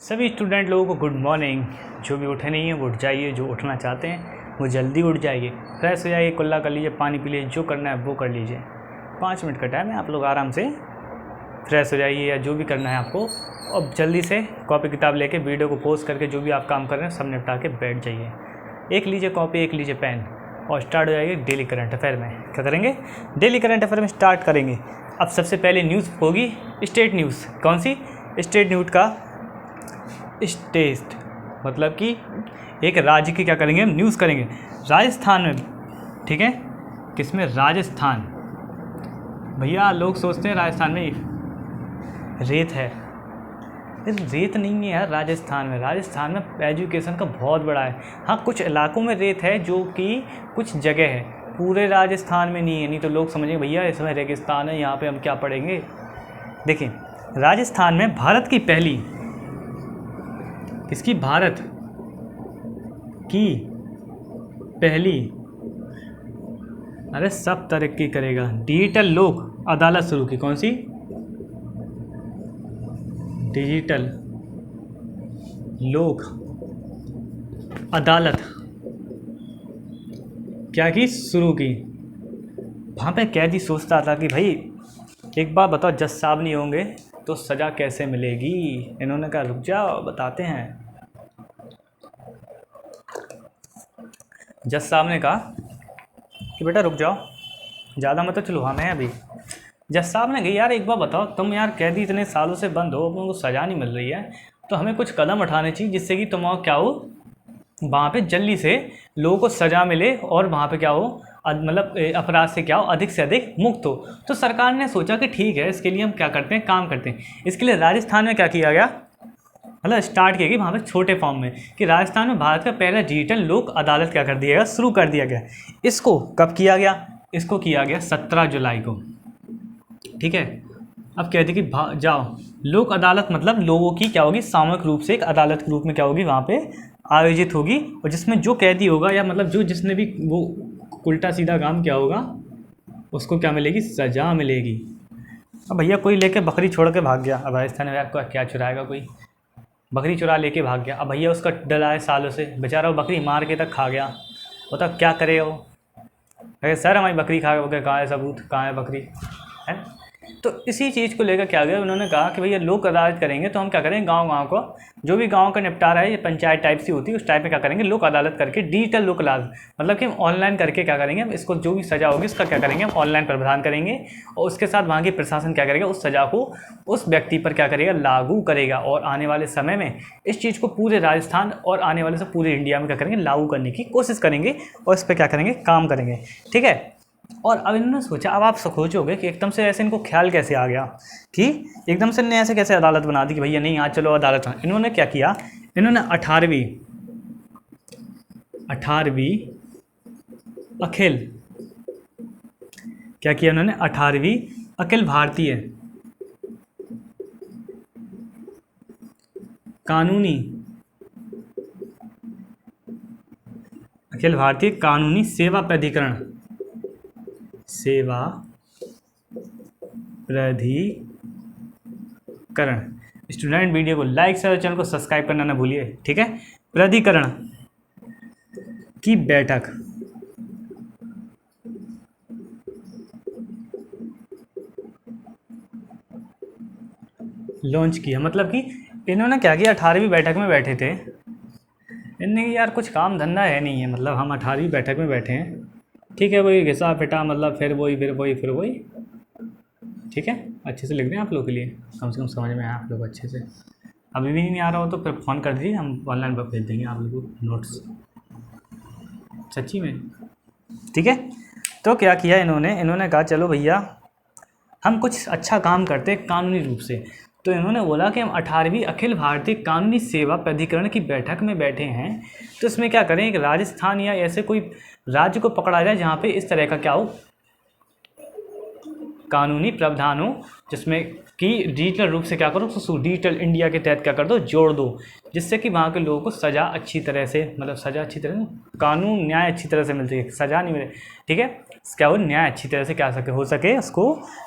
सभी स्टूडेंट लोगों को गुड मॉर्निंग। जो भी उठे नहीं हैं वो उठ जाइए, जो उठना चाहते हैं वो जल्दी उठ जाइए, फ्रेश हो जाइए, कुल्ला कर लीजिए, पानी पी लीजिए, जो करना है वो कर लीजिए। 5 मिनट का टाइम है, आप लोग आराम से फ्रेश हो जाइए या जो भी करना है आपको। अब जल्दी से कॉपी किताब लेके वीडियो को पोस्ट करके जो भी आप काम कर रहे हैं सब निपटा के बैठ जाइए। एक लीजिए कॉपी, एक लीजिए पेन और स्टार्ट हो जाइए डेली करंट अफेयर में। क्या करेंगे? डेली करंट अफेयर में स्टार्ट करेंगे। अब सबसे पहले न्यूज़ होगी स्टेट न्यूज़। कौन सी? स्टेट न्यूज़ का स्टेट मतलब कि एक राज्य की क्या करेंगे? हम न्यूज़ करेंगे। राजस्थान में, ठीक है, किसमें? राजस्थान। भैया लोग सोचते हैं राजस्थान में रेत है, रेत नहीं है यार। राजस्थान में एजुकेशन का बहुत बड़ा है। हाँ, कुछ इलाकों में रेत है, जो कि कुछ जगह है, पूरे राजस्थान में नहीं है। नहीं तो लोग समझेंगे भैया इसमें रेगिस्तान है, यहाँ पे हम क्या पढ़ेंगे। देखिए, राजस्थान में भारत की पहली, किसकी? भारत की पहली, अरे सब तरक्की करेगा, डिजिटल लोक अदालत शुरू की। कौन सी? डिजिटल लोक अदालत क्या की? शुरू की। वहाँ पे कैदी सोचता था कि भाई एक बार बताओ, जज साहब नहीं होंगे तो सज़ा कैसे मिलेगी। इन्होंने कहा रुक जाओ बताते हैं। जज साहब ने कहा कि बेटा रुक जाओ, ज़्यादा मत चलो, हम हैं अभी। जज साहब ने कहा यार एक बार बताओ, तुम यार कैदी इतने सालों से बंद हो, तुमको सज़ा नहीं मिल रही है, तो हमें कुछ कदम उठाने चाहिए जिससे कि तुम क्या हो, वहाँ पे जल्दी से लोगों को सज़ा मिले और वहाँ पे क्या हो, मतलब अपराध से क्या हो, अधिक से अधिक मुक्त हो। तो सरकार ने सोचा कि ठीक है, इसके लिए हम क्या करते हैं, काम करते हैं। इसके लिए राजस्थान में क्या किया गया, मतलब स्टार्ट किया गया वहाँ पे छोटे फॉर्म में, कि राजस्थान में भारत का पहला डिजिटल लोक अदालत क्या कर दिया गया, शुरू कर दिया गया। इसको कब किया गया? इसको किया गया 17 जुलाई को, ठीक है। अब कहते कि जाओ, लोक अदालत मतलब लोगों की क्या होगी, सामूहिक रूप से एक अदालत के रूप में क्या होगी वहाँ पे आयोजित होगी, और जिसमें जो कैदी होगा या मतलब जो जिसने भी वो उल्टा सीधा काम किया होगा उसको क्या मिलेगी? सज़ा मिलेगी। अब भैया कोई लेके बकरी छोड़ के भाग गया, अब राजस्थान में आपको क्या चुराएगा? कोई बकरी चुरा लेके भाग गया। अब भैया उसका डला है सालों से, बेचारा वो बकरी मार के तक खा गया, बताओ क्या करेगा वो? अरे सर हमारी बकरी खा गया, कहाँ है सबूत, कहाँ है बकरी है? तो इसी चीज़ को लेकर क्या गया, उन्होंने कहा कि भैया लोक अदालत करेंगे तो हम क्या करेंगे, गांव को जो भी गांव का निपटारा है, ये पंचायत टाइप सी होती है, उस टाइप में क्या करेंगे, लोक अदालत करके डिजिटल लोक अदालत, मतलब कि हम ऑनलाइन करके क्या करेंगे, हम इसको जो भी सज़ा होगी उसका क्या करेंगे, हम ऑनलाइन प्रावधान करेंगे, और उसके साथ वहाँ की प्रशासन क्या करेगा, उस सज़ा को उस व्यक्ति पर क्या करेगा, लागू करेगा। और आने वाले समय में इस चीज़ को पूरे राजस्थान और आने वाले से पूरे इंडिया में क्या करेंगे, लागू करने की कोशिश करेंगे और इस पर क्या करेंगे, काम करेंगे, ठीक है। और अब इन्होंने सोचा, अब आप सोचोगे कि एकदम से ऐसे इनको ख्याल कैसे आ गया कि एकदम से इन्होंने ऐसे कैसे अदालत बना दी कि भैया नहीं आज चलो अदालत। इन्होंने क्या किया, इन्होंने 18वीं अखिल, क्या किया इन्होंने, 18वीं अखिल भारतीय कानूनी सेवा प्राधिकरण स्टूडेंट वीडियो को लाइक शेयर, चैनल को सब्सक्राइब करना ना भूलिए, ठीक है। प्राधिकरण की बैठक लॉन्च किया, मतलब कि इन्होंने क्या किया, 18वीं बैठक में बैठे थे, इन्होंने यार कुछ काम धंधा है नहीं है, मतलब हम 18वीं बैठक में बैठे हैं, ठीक है, वही घिसा पिटा, मतलब फिर वही, ठीक है। अच्छे से लिख दें आप लोग के लिए, कम से कम समझ में आए आप लोग अच्छे से। अभी भी नहीं आ रहा हो तो फिर फ़ोन कर दीजिए, हम ऑनलाइन पर भेज देंगे आप लोगों को नोट्स, सच्ची में, ठीक है। तो क्या किया इन्होंने कहा चलो भैया हम कुछ अच्छा काम करते हैं कानूनी रूप से। तो इन्होंने बोला कि हम 18वीं अखिल भारतीय कानूनी सेवा प्राधिकरण की बैठक में बैठे हैं, तो इसमें क्या करें, एक राजस्थान या ऐसे कोई राज्य को पकड़ा जाए जहाँ पे इस तरह का क्या हो, कानूनी प्रावधान हो, जिसमें कि डिजिटल रूप से क्या करो, तो डिजिटल इंडिया के तहत क्या कर दो, जोड़ दो, जिससे कि वहाँ के लोगों को सज़ा अच्छी तरह से, मतलब सज़ा अच्छी तरह, कानून न्याय अच्छी तरह से मिल सके, सज़ा नहीं मिले, ठीक है, क्या हो, न्याय अच्छी तरह से क्या हो सके उसको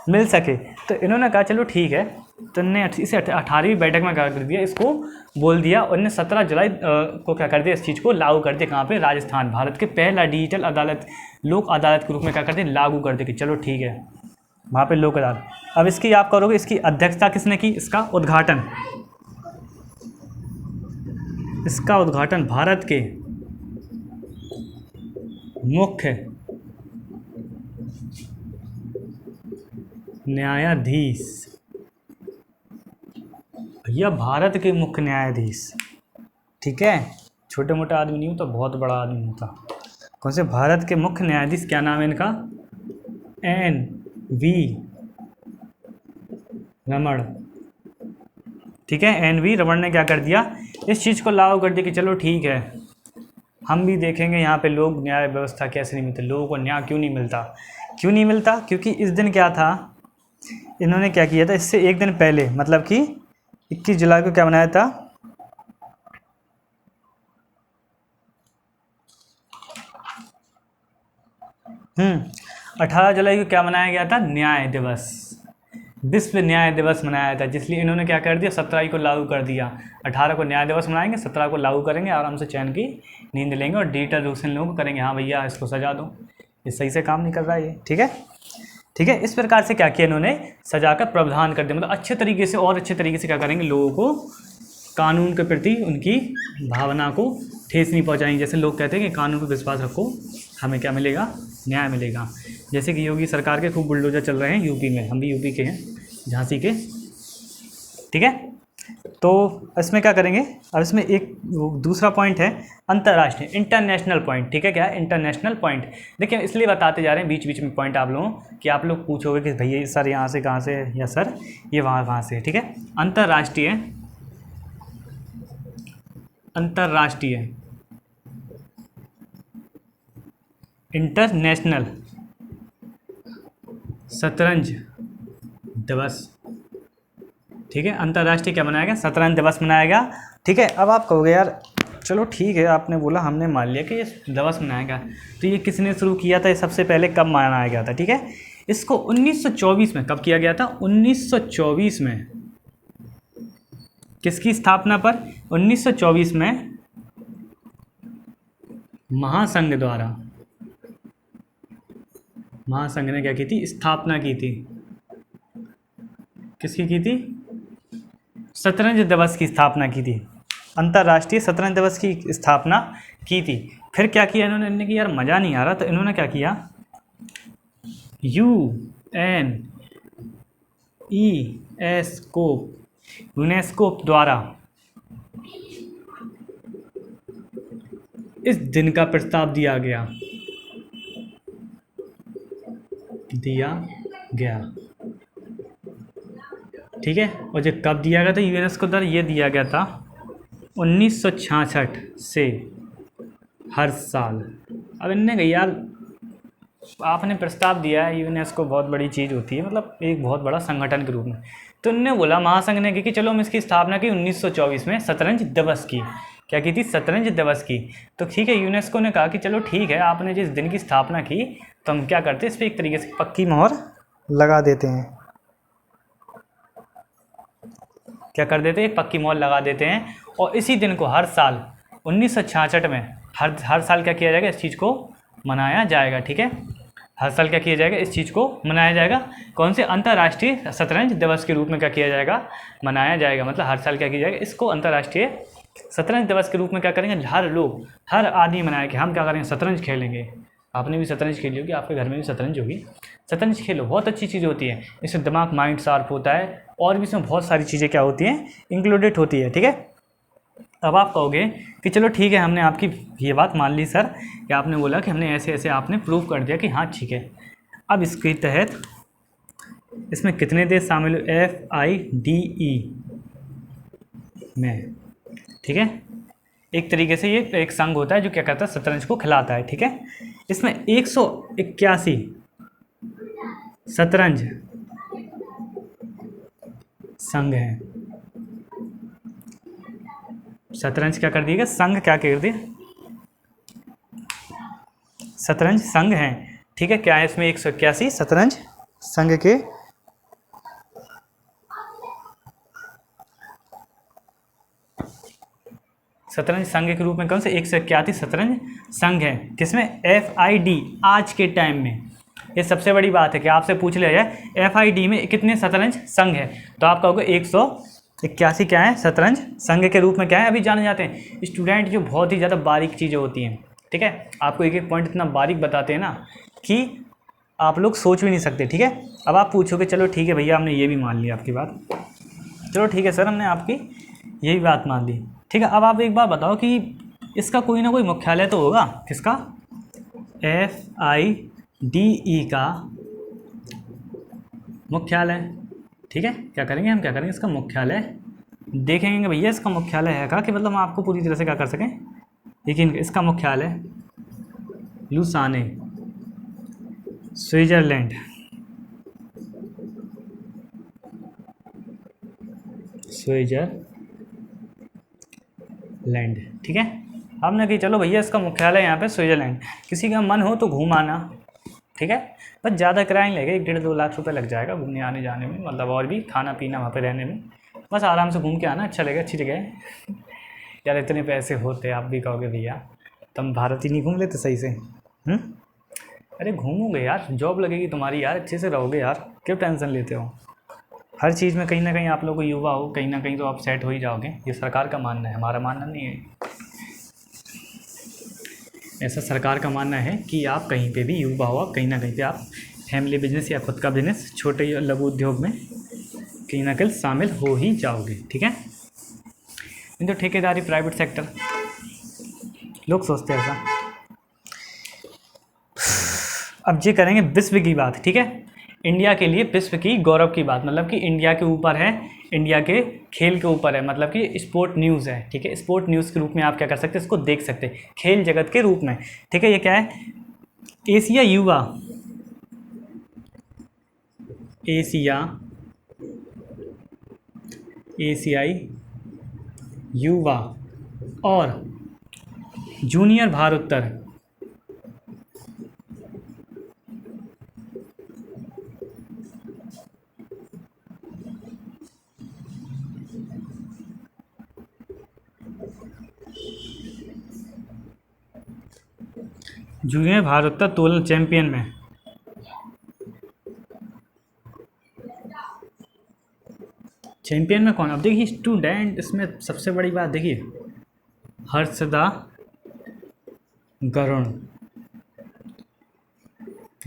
मिल सके। तो इन्होंने कहा चलो ठीक है, तो इनने इसे 18वीं बैठक में क्या कर दिया, इसको बोल दिया, और इन्हें 17 जुलाई को क्या कर दिया, इस चीज़ को लागू कर दिया। कहाँ पे? राजस्थान। भारत के पहला डिजिटल अदालत, लोक अदालत के रूप में क्या करते हैं, लागू कर दिया कि चलो ठीक है, वहाँ पे लोक अदालत। अब इसकी आप करोगे, इसकी अध्यक्षता किसने की? इसका उद्घाटन भारत के मुख्य न्यायाधीश, भैया भारत के मुख्य न्यायाधीश, ठीक है, छोटे मोटा आदमी नहीं होता, बहुत बड़ा आदमी होता। कौन से? भारत के मुख्य न्यायाधीश, क्या नाम है इनका? NV रमण, ठीक है। NV रमण ने क्या कर दिया, इस चीज़ को लागू कर दिया कि चलो ठीक है, हम भी देखेंगे यहाँ पे लोग न्याय व्यवस्था कैसे नहीं मिलती, लोगों को न्याय क्यों नहीं मिलता, क्योंकि इस दिन क्या था, इन्होंने क्या किया था, इससे एक दिन पहले, मतलब कि 21 जुलाई को क्या बनाया था, हम्म, 18 जुलाई को क्या मनाया गया था? न्याय दिवस, विश्व न्याय दिवस मनाया था, जिसलिए इन्होंने क्या कर दिया, 17 को लागू कर दिया। 18 को न्याय दिवस मनाएंगे, 17 को लागू करेंगे, आराम से चैन की नींद लेंगे और डिजिटल रूप से इन लोगों को करेंगे, हाँ भैया इसको सजा दो, ये सही से काम नहीं कर रहा है ये, ठीक है, ठीक है। इस प्रकार से क्या किया इन्होंने, सजा का प्रावधान कर दिया, मतलब अच्छे तरीके से और अच्छे तरीके से क्या करेंगे, लोगों को कानून के प्रति उनकी भावना को ठेस नहीं पहुँचाएंगे। जैसे लोग कहते हैं कि कानून पर विश्वास रखो, हमें क्या मिलेगा, न्याय मिलेगा। जैसे कि योगी सरकार के खूब बुलडोजर चल रहे हैं यूपी में, हम भी यूपी के हैं, झांसी के, ठीक है। तो इसमें क्या करेंगे, अब इसमें एक दूसरा पॉइंट है अंतर्राष्ट्रीय, इंटरनेशनल पॉइंट, ठीक है। क्या है? International point. देखिए इसलिए बताते जा रहे हैं बीच बीच में पॉइंट आप लोगों, कि आप लोग पूछोगे कि भैया सर यहाँ से कहाँ से, या सर ये वहाँ से, ठीक है। अंतर्राष्ट्रीय इंटरनेशनल शतरंज दिवस, ठीक है। अंतर्राष्ट्रीय क्या मनाया गया? शतरंज दिवस मनाया गया, ठीक है। अब आप कहोगे यार चलो ठीक है, आपने बोला, हमने मान लिया कि ये दिवस मनाया गया, तो ये किसने शुरू किया था, ये सबसे पहले कब मनाया गया था, ठीक है। इसको 1924 में कब किया गया था? 1924 में। किसकी स्थापना पर? 1924 में महासंघ द्वारा, महासंघ ने क्या की थी? स्थापना की थी। किसकी की थी? शतरंज दिवस की स्थापना की थी, अंतर्राष्ट्रीय शतरंज दिवस की स्थापना की थी। फिर क्या किया इन्होंने कि यार मज़ा नहीं आ रहा, तो इन्होंने क्या किया, यूनेस्को द्वारा इस दिन का प्रस्ताव दिया गया, ठीक है। और जो कब दिया गया था यूनेस्को द्वारा, ये दिया गया था 1966 से हर साल। अब इनने कहा यार आपने प्रस्ताव दिया है, यूनेस्को बहुत बड़ी चीज़ होती है, मतलब एक बहुत बड़ा संगठन के रूप में, तो इनने बोला, महासंघ ने कि चलो हम इसकी स्थापना की 1924 में शतरंज दिवस की। क्या की थी? शतरंज दिवस की। तो ठीक है, यूनेस्को ने कहा कि चलो ठीक है, आपने जिस दिन की स्थापना की, तो हम क्या करते हैं, इस पर एक तरीके से पक्की मोहर लगा देते हैं। क्या कर देते हैं? पक्की मोहर लगा देते हैं। और इसी दिन को हर साल 1966 में हर साल क्या किया जाएगा, इस चीज़ को मनाया जाएगा, ठीक है। हर साल क्या किया जाएगा, इस चीज़ को मनाया जाएगा। कौन से? अंतर्राष्ट्रीय शतरंज दिवस के रूप में क्या किया जाएगा, मनाया जाएगा। मतलब हर साल क्या किया जाएगा, इसको अंतर्राष्ट्रीय शतरंज दिवस के रूप में क्या करेंगे, हर आदमी मनाए कि हम क्या करेंगे, शतरंज खेलेंगे। आपने भी शतरंज खेली होगी, आपके घर में भी शतरंज होगी, शतरंज खेलो, बहुत अच्छी चीज़ होती है, इससे दिमाग माइंड शार्प होता है, और भी इसमें बहुत सारी चीज़ें क्या होती हैं, इंक्लूडेड होती है, ठीक है। अब आप कहोगे कि चलो ठीक है, हमने आपकी ये बात मान ली सर, कि आपने बोला कि हमने ऐसे ऐसे आपने प्रूव कर दिया कि हाँ ठीक है। अब इसके तहत इसमें कितने देश शामिल हुए? FIDE में, ठीक है। एक तरीके से ये एक संघ होता है जो क्या करता है, शतरंज को खिलाता है, ठीक है। इसमें 181 शतरंज संघ हैं। शतरंज क्या कर दिएगा, संघ क्या कर दिए, शतरंज संघ हैं, ठीक है। क्या है इसमें? 181 शतरंज संघ के शतरंज संघ के रूप में कौन से 181 शतरंज संघ है, किसमें, FID आज के टाइम में। ये सबसे बड़ी बात है कि आपसे पूछ लिया जाए FID में कितने शतरंज संघ है, तो आप कहोगे 181 क्या है शतरंज संघ के रूप में क्या है अभी जाने जाते हैं। स्टूडेंट जो बहुत ही ज़्यादा बारीक चीज़ें होती हैं, ठीक है, आपको एक एक पॉइंट इतना बारीक बताते हैं ना कि आप लोग सोच भी नहीं सकते, ठीक है। अब आप पूछोगे चलो ठीक है भैया हमने ये भी मान लिया आपकी बात, चलो ठीक है सर हमने आपकी यही बात मान ली, ठीक है। अब आप एक बात बताओ कि इसका कोई ना कोई मुख्यालय तो होगा, किसका, FIDE का मुख्यालय, ठीक है। क्या करेंगे हम, क्या करेंगे इसका मुख्यालय देखेंगे भैया, इसका मुख्यालय है का, कि मतलब हम आपको पूरी तरह से क्या कर सकें, लेकिन इसका मुख्यालय लुसाने, स्विट्ज़रलैंड, स्विट्ज़रलैंड, ठीक है। हमने कही चलो भैया इसका मुख्यालय यहाँ पे स्विट्ज़रलैंड, किसी का मन हो तो घूम आना, ठीक है, बस ज़्यादा किराया नहीं लगेगा, 1-1.5-2 लाख रुपए लग जाएगा घूमने आने जाने में, मतलब और भी खाना पीना वहाँ पे रहने में, बस आराम से घूम के आना, अच्छा लगेगा, अच्छी जगह है। यार इतने पैसे होते आप भी कहोगे भैया तुम भारत ही नहीं घूम लेते सही से, अरे घूमोगे यार, जॉब लगेगी तुम्हारी यार, अच्छे से रहोगे यार, क्यों टेंशन लेते हो। हर चीज़ में कहीं ना कहीं आप लोग को युवा हो, कहीं ना कहीं तो आप सेट हो ही जाओगे, ये सरकार का मानना है, हमारा मानना नहीं है। ऐसा सरकार का मानना है कि आप कहीं पे भी युवा हो, कहीं ना कहीं पे आप फैमिली बिजनेस या खुद का बिजनेस, छोटे या लघु उद्योग में कहीं ना कहीं शामिल हो ही जाओगे, ठीक है। नहीं तो ठेकेदारी, प्राइवेट सेक्टर, लोग सोचते हैं ऐसा। अब ये करेंगे विश्व की बात, ठीक है, इंडिया के लिए विश्व की गौरव की बात, मतलब कि इंडिया के ऊपर है, इंडिया के खेल के ऊपर है, मतलब कि स्पोर्ट न्यूज़ है, ठीक है। स्पोर्ट न्यूज़ के रूप में आप क्या कर सकते हैं, इसको देख सकते हैं खेल जगत के रूप में, ठीक है। ये क्या है, एशियाई युवा और जूनियर भारोत्तर तोलन चैंपियन में, चैंपियन में कौन, अब देखिए स्टूडेंट, इसमें सबसे बड़ी बात देखिए, हर्षदा गरुण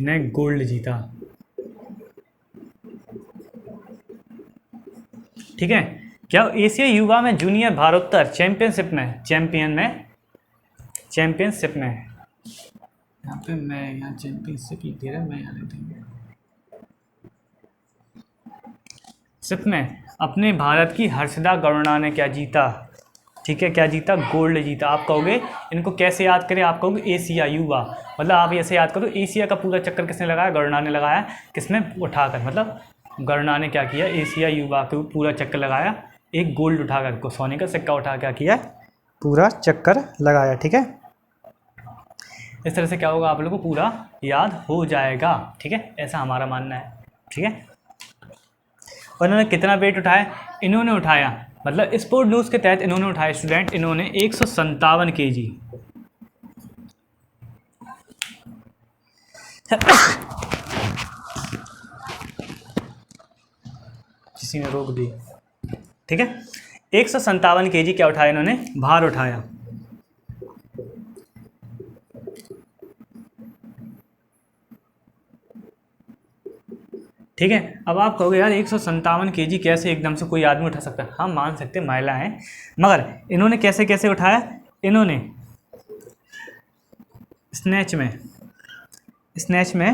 ने गोल्ड जीता, ठीक है। क्या एशिया युवा में जूनियर भारोत्तर चैंपियनशिप में यहाँ पे मैं यहाँ चैंपियनशिप लिख दे रहा, मैं यहाँ लिख देंगे सिप में अपने भारत की हर्षदा गरुणा ने क्या जीता, ठीक है, क्या जीता, गोल्ड जीता। आप कहोगे इनको कैसे याद करें, आप कहोगे एशिया युवा, मतलब आप ऐसे याद करो, एशिया का पूरा चक्कर किसने लगाया, गरुणा ने लगाया, किसने उठाकर, मतलब गरुणा ने क्या किया, एशिया युवा को पूरा चक्कर लगाया, एक गोल्ड उठाकर को सोने का सिक्का उठा क्या किया, पूरा चक्कर लगाया, ठीक है। इस तरह से क्या होगा, आप लोगों को पूरा याद हो जाएगा, ठीक है, ऐसा हमारा मानना है, ठीक है। और इन्होंने कितना वेट उठाया, इन्होंने उठाया, मतलब स्पोर्ट न्यूज़ के तहत इन्होंने उठाया स्टूडेंट, इन्होंने 157 kg किसी ने रोक दी, ठीक है, 157 kg क्या उठाया इन्होंने, भार उठाया, ठीक है। अब आप कहोगे यार 157 kg कैसे एकदम से कोई आदमी उठा सकता है, हम मान सकते हैं महिला हैं, मगर इन्होंने कैसे कैसे उठाया, इन्होंने स्नैच में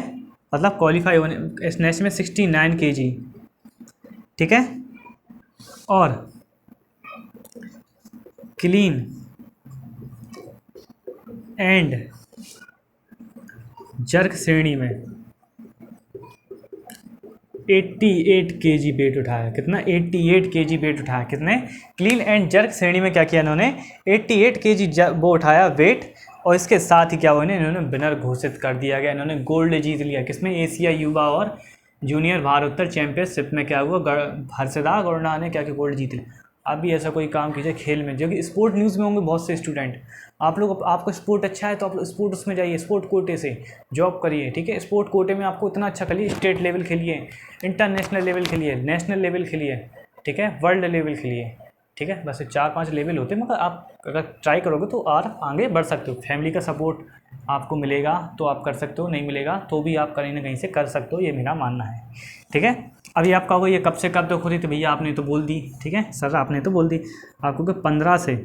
मतलब क्वालिफाई होने, स्नैच में 69 kg, ठीक है, और क्लीन एंड जर्क श्रेणी में 88 kg वेट उठाया, कितना, 88 kg वेट उठाया, कितने, क्लीन एंड जर्क श्रेणी में क्या किया इन्होंने, 88 kg वो उठाया वेट, और इसके साथ ही क्या हुआ, इन्होंने विनर घोषित कर दिया गया, इन्होंने गोल्ड जीत लिया, किसमें, एशिया युवा और जूनियर भारोत्तर चैंपियनशिप में क्या हुआ, हर्षदा गरुणा ने क्या किया, गोल्ड जीत लिया। आप भी ऐसा कोई काम कीजिए खेल में, जो कि स्पोर्ट न्यूज़ में होंगे बहुत से स्टूडेंट। आप लोग, आपको स्पोर्ट अच्छा है तो आप स्पोर्ट उसमें जाइए, स्पोर्ट कोटे से जॉब करिए, ठीक है। स्पोर्ट कोटे में आपको इतना अच्छा खेलिए, स्टेट लेवल खेलिए, इंटरनेशनल लेवल खेलिए, नेशनल लेवल खेलिए, ठीक है, वर्ल्ड लेवल खेलिए, ठीक है। बस 4-5 लेवल होते हैं, मगर आप अगर ट्राई करोगे तो और आगे बढ़ सकते हो। फैमिली का सपोर्ट आपको मिलेगा तो आप कर सकते हो, नहीं मिलेगा तो भी आप कहीं ना कहीं से कर सकते हो, ये मेरा मानना है, ठीक है। अभी आप कहोगे ये कब से कब तक हो रही, तो भैया आपने तो बोल दी, ठीक है सर, आपने तो बोल दी आपको कि 15 से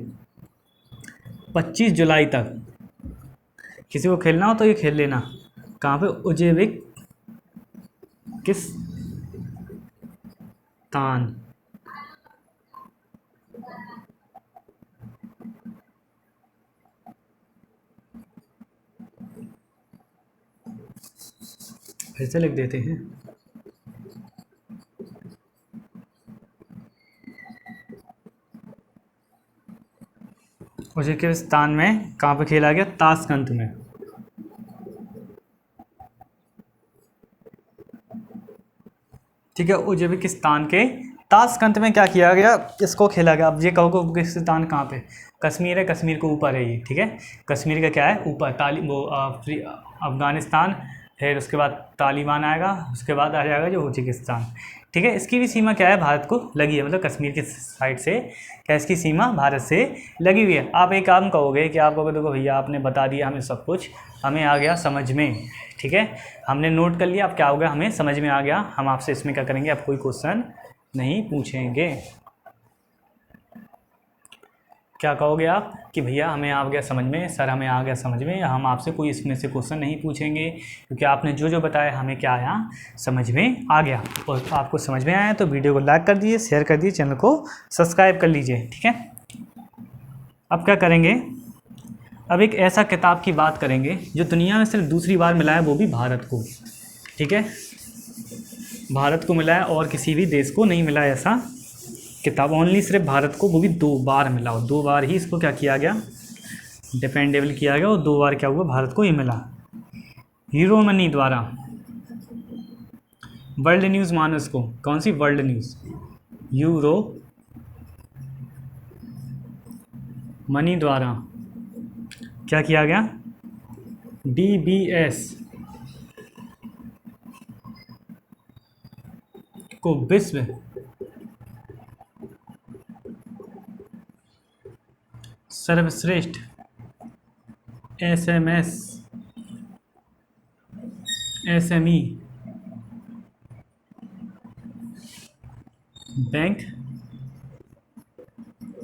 25 जुलाई तक किसी को खेलना हो तो ये खेल लेना। कहाँ पे? उज्बेकिस्तान। फिर से लिख देते हैं, उज्बेकिस्तान में। कहाँ पे खेला गया? ताशकंद में, ठीक है। उज्बेकिस्तान के ताशकंद में क्या किया गया? इसको खेला गया। अब ये कहोगे उज्बेकिस्तान कहाँ पे? कश्मीर है, कश्मीर को ऊपर है ये, ठीक है। कश्मीर का क्या है? ऊपर। अफगानिस्तान, फिर उसके बाद तालिबान आएगा, उसके बाद आ जाएगा जो उज्बेकिस्तान, ठीक है। इसकी भी सीमा क्या है? भारत को लगी है, मतलब कश्मीर की साइड से क्या इसकी सीमा भारत से लगी हुई है। आप एक काम कहोगे कि आप कहोगे देखो भैया आपने बता दिया हमें सब कुछ, हमें आ गया समझ में, ठीक है, हमने नोट कर लिया। अब क्या होगा? हमें समझ में आ गया, हम आपसे इसमें क्या करेंगे? अब कोई क्वेश्चन नहीं पूछेंगे। क्या कहोगे आप कि भैया हमें आ गया समझ में, सर हमें आ गया समझ में, हम आपसे कोई इसमें से क्वेश्चन नहीं पूछेंगे, क्योंकि आपने जो जो बताया हमें क्या आया? समझ में आ गया। और आपको समझ में आया तो वीडियो को लाइक कर दीजिए, शेयर कर दीजिए, चैनल को सब्सक्राइब कर लीजिए, ठीक है। अब क्या करेंगे? अब एक ऐसा किताब की बात करेंगे जो दुनिया में सिर्फ दूसरी बार मिला है, वो भी भारत को, ठीक है। भारत को मिला है और किसी भी देश को नहीं मिला है ऐसा किताब, ओनली सिर्फ भारत को, वो भी 2 बार मिला हो। 2 बार ही इसको क्या किया गया? डिपेंडेबल किया गया, और 2 बार क्या हुआ? भारत को ही मिला, यूरोमनी द्वारा। वर्ल्ड न्यूज़ मानो इसको। कौन सी? World news. यूरो मनी द्वारा क्या किया गया? DBS को विश्व सर्वश्रेष्ठ SME बैंक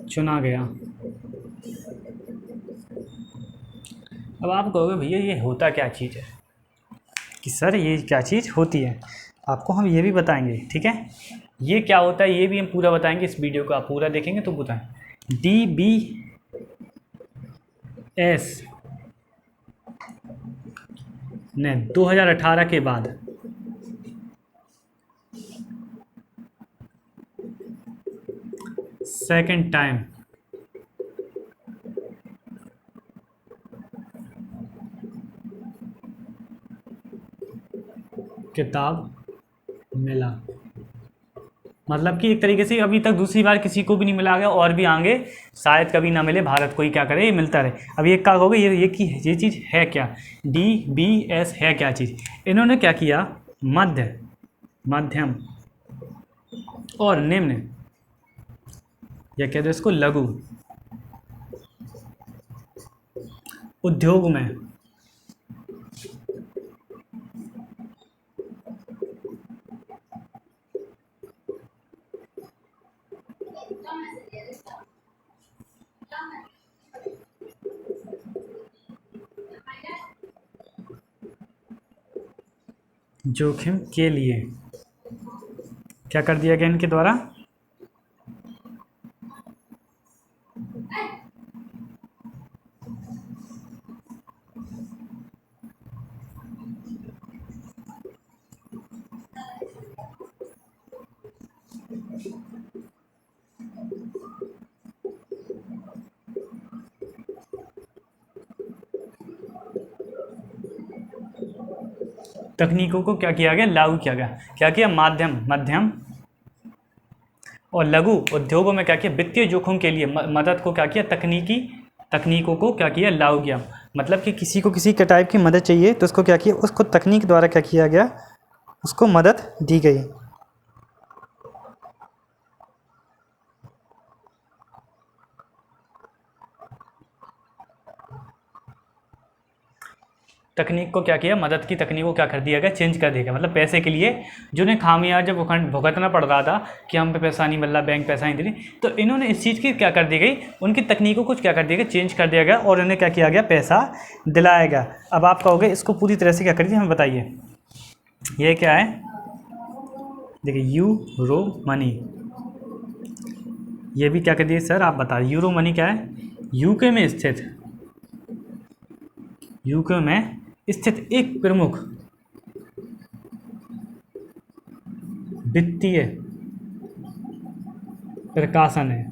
चुना गया। अब आप कहोगे भैया ये होता क्या चीज़ है, कि सर ये क्या चीज़ होती है? आपको हम ये भी बताएंगे, ठीक है। ये क्या होता है ये भी हम पूरा बताएंगे, इस वीडियो को आप पूरा देखेंगे तो बताएं। DBS ने 2018 के बाद सेकंड टाइम किताब मिला, मतलब कि एक तरीके से अभी तक दूसरी बार किसी को भी नहीं मिला गया, और भी आगे शायद कभी ना मिले। भारत को ही क्या करे? ये मिलता रहे। अब ये क्या कहोगे? ये चीज़ है क्या? DBS है क्या चीज़? इन्होंने क्या किया? मध्यम और निम्न, या कह दो इसको लघु उद्योग में जोखिम के लिए क्या कर दिया गया इनके द्वारा? तकनीकों को क्या किया गया? लागू किया गया। क्या किया? मध्यम और लघु उद्योगों में क्या किया, वित्तीय जोखिम के लिए मदद को क्या किया, तकनीकों को क्या किया, लागू किया। मतलब कि किसी को किसी के टाइप की मदद चाहिए तो उसको क्या किया, उसको तकनीक द्वारा क्या किया गया, उसको मदद दी गई। तकनीक को क्या किया, मदद की तकनीक को क्या कर दिया गया, चेंज कर दिया गया। मतलब पैसे के लिए जिन्हें खामियाजा भुगतना पड़ रहा था कि हम पे पैसा नहीं मिल रहा, बैंक पैसा नहीं दे रही, तो इन्होंने इस चीज़ की क्या कर दी गई, उनकी तकनीकों को क्या कर दिया गया, चेंज कर दिया गया और इन्हें क्या किया गया, पैसा दिलाया गया। अब आप कहोगे इसको पूरी तरह से क्या करिए, हमें बताइए ये क्या है। देखिए यूरो मनी, ये भी क्या कर दिए सर आप बता। यूरो मनी क्या है, यूके में स्थित एक प्रमुख वित्तीय प्रकाशन है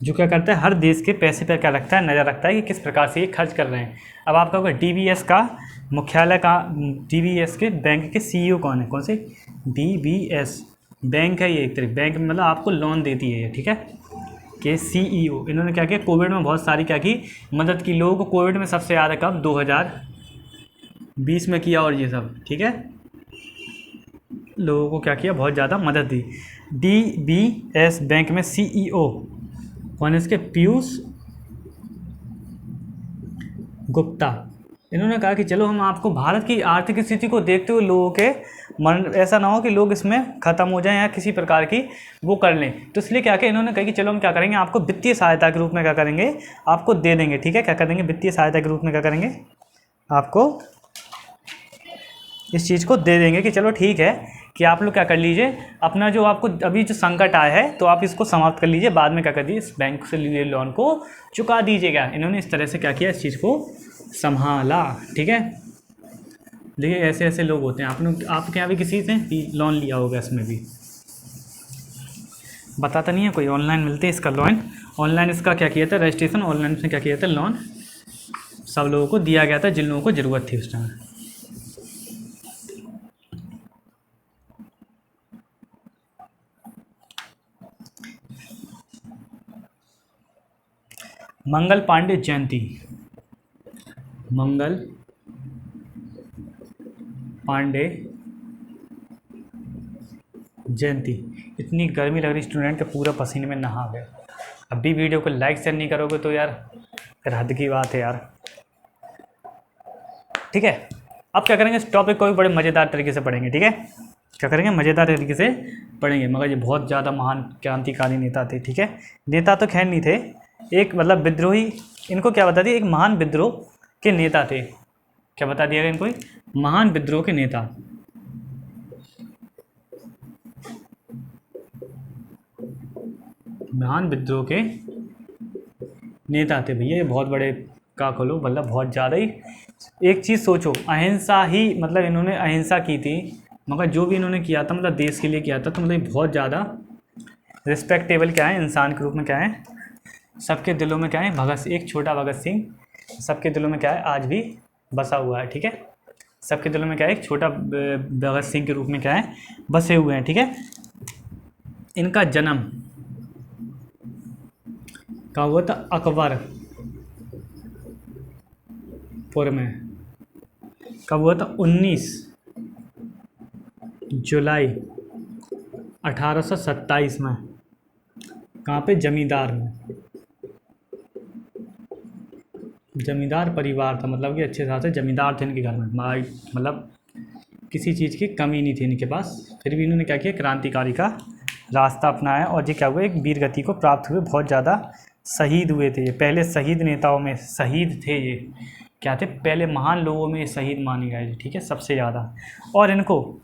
जो क्या करता है, हर देश के पैसे पर क्या रखता है, नज़र रखता है कि किस प्रकार से ये खर्च कर रहे हैं। अब आप कहोगे डीबीएस का मुख्यालय का, डीबीएस के बैंक के सीईओ कौन है, कौन से, डीबीएस बैंक है ये, एक तरह बैंक मतलब आपको लोन देती है ये, ठीक है, के सीईओ। इन्होंने क्या किया, कोविड में बहुत सारी क्या की, मदद की लोगों को। कोविड में सबसे ज़्यादा कब, 2020 में किया, और ये सब ठीक है, लोगों को क्या किया, बहुत ज़्यादा मदद दी। डीबीएस बैंक में सीईओ कौन है इसके, पीयूष गुप्ता। इन्होंने कहा कि चलो हम आपको भारत की आर्थिक स्थिति को देखते हुए लोगों के मन, ऐसा ना हो कि लोग इसमें ख़त्म हो जाएं या किसी प्रकार की वो कर लें, तो इसलिए क्या किया इन्होंने, कहा कि चलो हम क्या करेंगे, आपको वित्तीय सहायता के रूप में क्या करेंगे, आपको दे देंगे, ठीक है, क्या कर देंगे, वित्तीय सहायता के रूप में क्या करेंगे, आपको इस चीज़ को दे देंगे कि चलो ठीक है कि आप लोग क्या कर लीजिए, अपना जो आपको अभी जो संकट आया है तो आप इसको समाप्त कर लीजिए, बाद में क्या कर दीजिए, इस बैंक से लिए लोन को चुका दीजिएगा। इन्होंने इस तरह से क्या किया, इस चीज़ को संभाला, ठीक है। देखिए ऐसे ऐसे लोग होते हैं, आपके यहाँ भी किसी से लोन लिया होगा, इसमें भी बताता नहीं है कोई, ऑनलाइन मिलते हैं इसका लोन, ऑनलाइन इसका क्या किया था, रजिस्ट्रेशन ऑनलाइन से क्या किया था, लोन सब लोगों को दिया गया था जिन लोगों को ज़रूरत थी उस टाइम। मंगल पांडे जयंती, मंगल पांडे जयंती। इतनी गर्मी लग रही स्टूडेंट के पूरा पसीने में नहा गए। अब भी वीडियो को लाइक शेयर नहीं करोगे तो यार फिर हद की बात है यार, ठीक है। अब क्या करेंगे, इस टॉपिक को भी बड़े मज़ेदार तरीके से पढ़ेंगे, ठीक है, क्या करेंगे, मज़ेदार तरीके से पढ़ेंगे। मगर ये बहुत ज़्यादा महान क्रांतिकारी नेता थे, ठीक है, नेता तो खैर नहीं थे, एक मतलब विद्रोही, इनको क्या बता दिया, एक महान विद्रोह के नेता थे। क्या बता दिया गया इनको, महान विद्रोह के नेता। महान विद्रोह के नेता थे भैया, ये बहुत बड़े का खोलो, मतलब बहुत ज़्यादा ही। एक चीज़ सोचो, अहिंसा ही, मतलब इन्होंने अहिंसा की थी, मगर जो भी इन्होंने किया था मतलब देश के लिए किया था, तो मतलब बहुत ज़्यादा रिस्पेक्टेबल क्या है, इंसान के रूप में क्या है, सबके दिलों में क्या है, एक छोटा भगत सिंह सबके दिलों में क्या है, आज भी बसा हुआ है, ठीक है, सबके दिलों में क्या है, एक छोटा भगत सिंह के रूप में क्या है, बसे हुए हैं, ठीक है। इनका जन्म कहाँ हुआ था, अकबरपुर में। कब हुआ था, 19 जुलाई 1827 में। कहाँ पे, जमींदार में, जमींदार परिवार था, मतलब कि अच्छे खासे जमींदार थे इनके घर में, मतलब किसी चीज़ की कमी नहीं थी इनके पास, फिर भी इन्होंने क्या किया, क्रांतिकारी का रास्ता अपनाया, और ये क्या हुआ, एक वीर गति को प्राप्त हुए, बहुत ज़्यादा शहीद हुए थे ये, पहले शहीद नेताओं में शहीद थे ये, क्या थे, पहले महान लोगों में शहीद माने गए, ठीक है, सबसे ज़्यादा। और इनको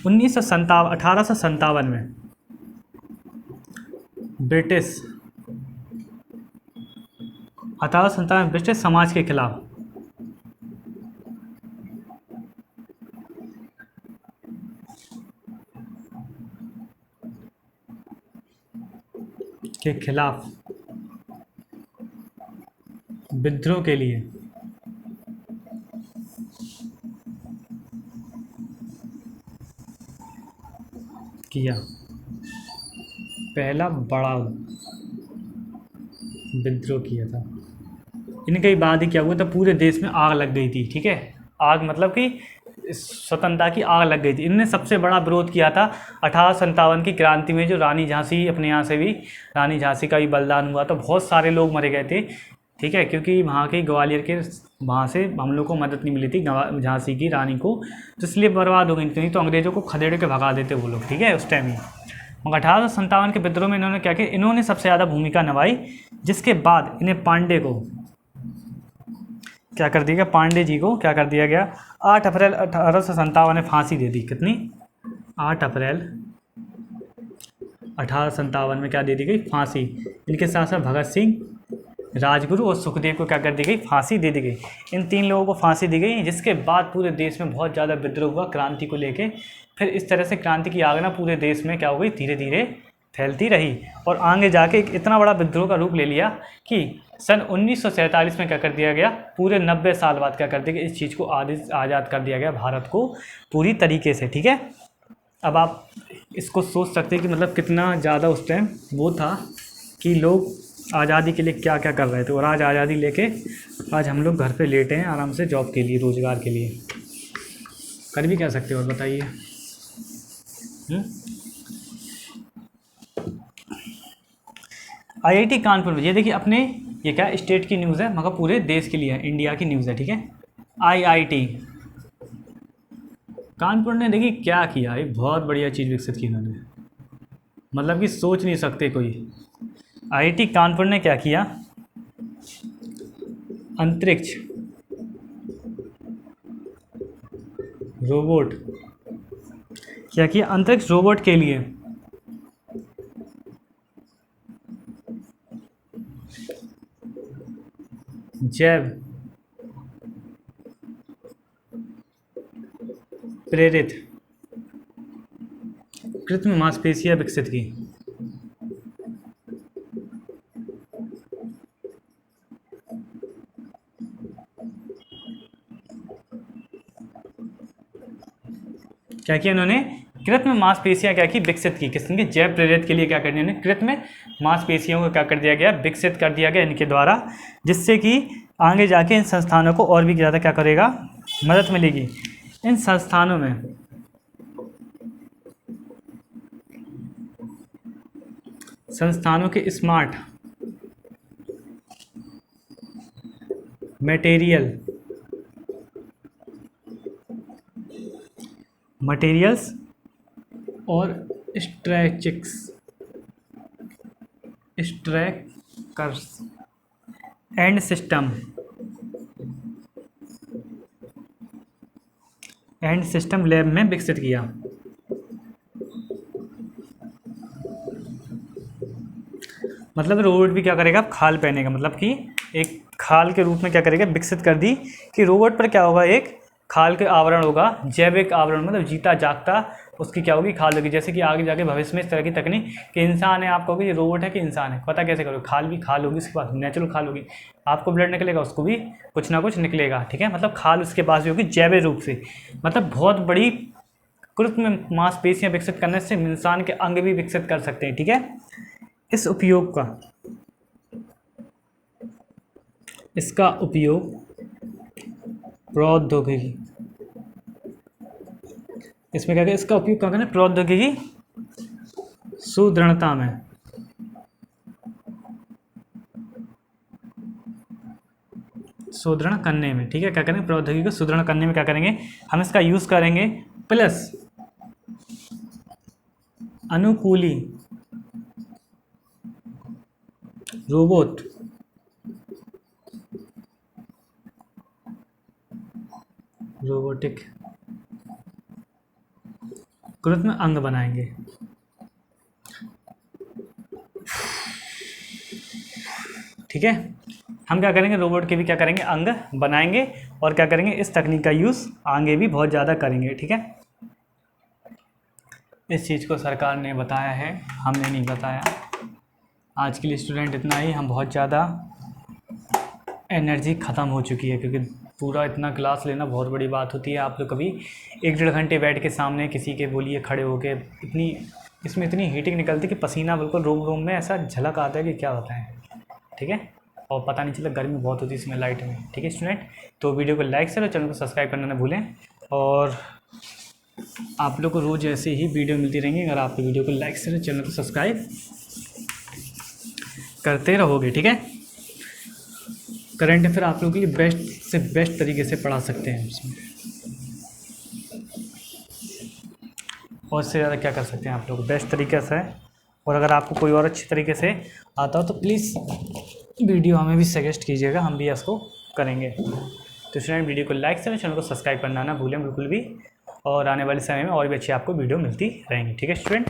1857 में ब्रिटिश 1857 ब्रिटिश समाज के खिलाफ विद्रोह के लिए किया। पहला बड़ा विद्रोह किया था। इनके बाद ही क्या हुआ था, पूरे देश में आग लग गई थी। ठीक है, आग मतलब कि स्वतंत्रता की आग लग गई थी। इनने सबसे बड़ा विरोध किया था 1857 की क्रांति में, जो रानी झांसी, अपने यहाँ से भी रानी झांसी का भी बलिदान हुआ, तो बहुत सारे लोग मरे गए थे। ठीक है, क्योंकि वहाँ के ग्वालियर के वहाँ से हम लोग को मदद नहीं मिली थी झांसी की रानी को, तो इसलिए बर्बाद हो गई थी। तो अंग्रेज़ों को खदेड़ के भगा देते वो लोग। ठीक है, उस टाइम ही। मगर 1857 के विद्रोह में इन्होंने क्या किया, इन्होंने सबसे ज़्यादा भूमिका निभाई, जिसके बाद इन्हें पांडे को क्या कर दिया गया, पांडे जी को क्या कर दिया गया, 8 अप्रैल 1857 में फांसी दे दी। कितनी? 8 अप्रैल 1857 में क्या दे दी गई, फांसी। इनके साथ साथ भगत सिंह, राजगुरु और सुखदेव को क्या कर दी गई, फांसी दे दी गई। इन 3 लोगों को फांसी दी गई, जिसके बाद पूरे देश में बहुत ज़्यादा विद्रोह हुआ क्रांति को लेके। फिर इस तरह से क्रांति की आग ना पूरे देश में क्या हो गई, धीरे धीरे फैलती रही, और आगे जाके एक इतना बड़ा विद्रोह का रूप ले लिया कि सन 1947 में क्या कर दिया गया, पूरे 90 साल बाद क्या कर दिया गया, इस चीज़ को आज़ाद कर दिया गया भारत को पूरी तरीके से। ठीक है, अब आप इसको सोच सकते हैं कि मतलब कितना ज़्यादा उस टाइम वो था कि लोग आज़ादी के लिए क्या क्या कर रहे थे, और आज आज़ादी लेके आज हम लोग घर पे लेटे हैं आराम से, जॉब के लिए, रोज़गार के लिए। कर भी क्या सकते हो, और बताइए। IIT कानपुर में, ये देखिए अपने, ये क्या स्टेट की न्यूज़ है मगर पूरे देश के लिए है, इंडिया की न्यूज़ है। ठीक है, IIT कानपुर ने देखिए क्या किया, एक बहुत बढ़िया चीज़ विकसित की इन्होंने, मतलब कि सोच नहीं सकते कोई। IIT कानपुर ने क्या किया, अंतरिक्ष रोबोट, क्या किया, अंतरिक्ष रोबोट के लिए जैव प्रेरित कृत्रिम मांसपेशियां विकसित की। क्या किया उन्होंने, कृत्रिम मांसपेशियां क्या की, विकसित की। किसने की, जैव प्रेरित के लिए क्या करनी उन्होंने, कृत्रिम मांसपेशियों को क्या कर दिया गया, विकसित कर दिया गया इनके द्वारा, जिससे कि आगे जाके इन संस्थानों को और भी ज़्यादा क्या करेगा, मदद मिलेगी। इन संस्थानों में संस्थानों के स्मार्ट मटेरियल्स और स्ट्रक्चर्स एंड सिस्टम लैब में विकसित किया। मतलब रोबोट भी क्या करेगा, खाल पहनेगा, मतलब कि एक खाल के रूप में क्या करेगा, विकसित कर दी कि रोबोट पर क्या होगा, एक खाल के आवरण होगा, जैविक आवरण, मतलब जीता जागता उसकी क्या होगी, खाल होगी। जैसे कि आगे जाके भविष्य में इस तरह की तकनीक कि इंसान है, आप कहोगे ये रोबोट है कि इंसान है, पता कैसे करोगे, खाल भी खाल होगी, उसके पास नेचुरल खाल होगी, आपको ब्लड निकलेगा, उसको भी कुछ ना कुछ निकलेगा। ठीक है, मतलब खाल उसके पास भी होगी जैविक रूप से, मतलब बहुत बड़ी कृत्रिम मांसपेशियां विकसित करने से इंसान के अंग भी विकसित कर सकते हैं। ठीक है, इसका उपयोग प्रौद्योगिकी, इसमें क्या करें, इसका उपयोग क्या करें, प्रौद्योगिकी सुदृढ़ता में, सुदृढ़ करने में। ठीक है, क्या करेंगे, प्रौद्योगिकी को सुदृढ़ करने में क्या करेंगे, हम इसका यूज़ करेंगे, प्लस अनुकूली रोबोटिक कृत्रिम अंग बनाएंगे। ठीक है, हम क्या करेंगे, रोबोट के भी क्या करेंगे, अंग बनाएंगे, और क्या करेंगे, इस तकनीक का यूज़ आगे भी बहुत ज़्यादा करेंगे। ठीक है, इस चीज़ को सरकार ने बताया है, हमने नहीं बताया। आज के लिए स्टूडेंट इतना ही, हम बहुत ज़्यादा एनर्जी ख़त्म हो चुकी है, क्योंकि पूरा इतना क्लास लेना बहुत बड़ी बात होती है। आप लोग कभी 1-1.5 घंटे बैठ के सामने किसी के बोलिए खड़े होके इतनी इसमें इतनी हीटिंग निकलती है कि पसीना बिल्कुल रूम रूम में ऐसा झलक आता है कि क्या होता है, ठीक है। और पता नहीं चलता, गर्मी बहुत होती है इसमें लाइट में, ठीक है स्टूडेंट। तो वीडियो को लाइक करो, चैनल को सब्सक्राइब करना ना भूलें, और आप लोग को रोज़ ऐसे ही वीडियो मिलती रहेंगी अगर आप वीडियो को लाइक करें, चैनल को सब्सक्राइब करते रहोगे, ठीक है। करंट अफेयर आप लोगों के लिए बेस्ट से बेस्ट तरीके से पढ़ा सकते हैं इसमें, और इससे ज़्यादा क्या कर सकते हैं आप लोग बेस्ट तरीके से। और अगर आपको कोई और अच्छी तरीके से आता हो तो प्लीज़ वीडियो हमें भी सजेस्ट कीजिएगा, हम भी इसको करेंगे। तो स्टूडेंट वीडियो को लाइक करें, चैनल को सब्सक्राइब करना ना भूलें बिल्कुल भी, और आने वाले समय में और भी अच्छी आपको वीडियो मिलती रहेंगी, ठीक है स्टूडेंट।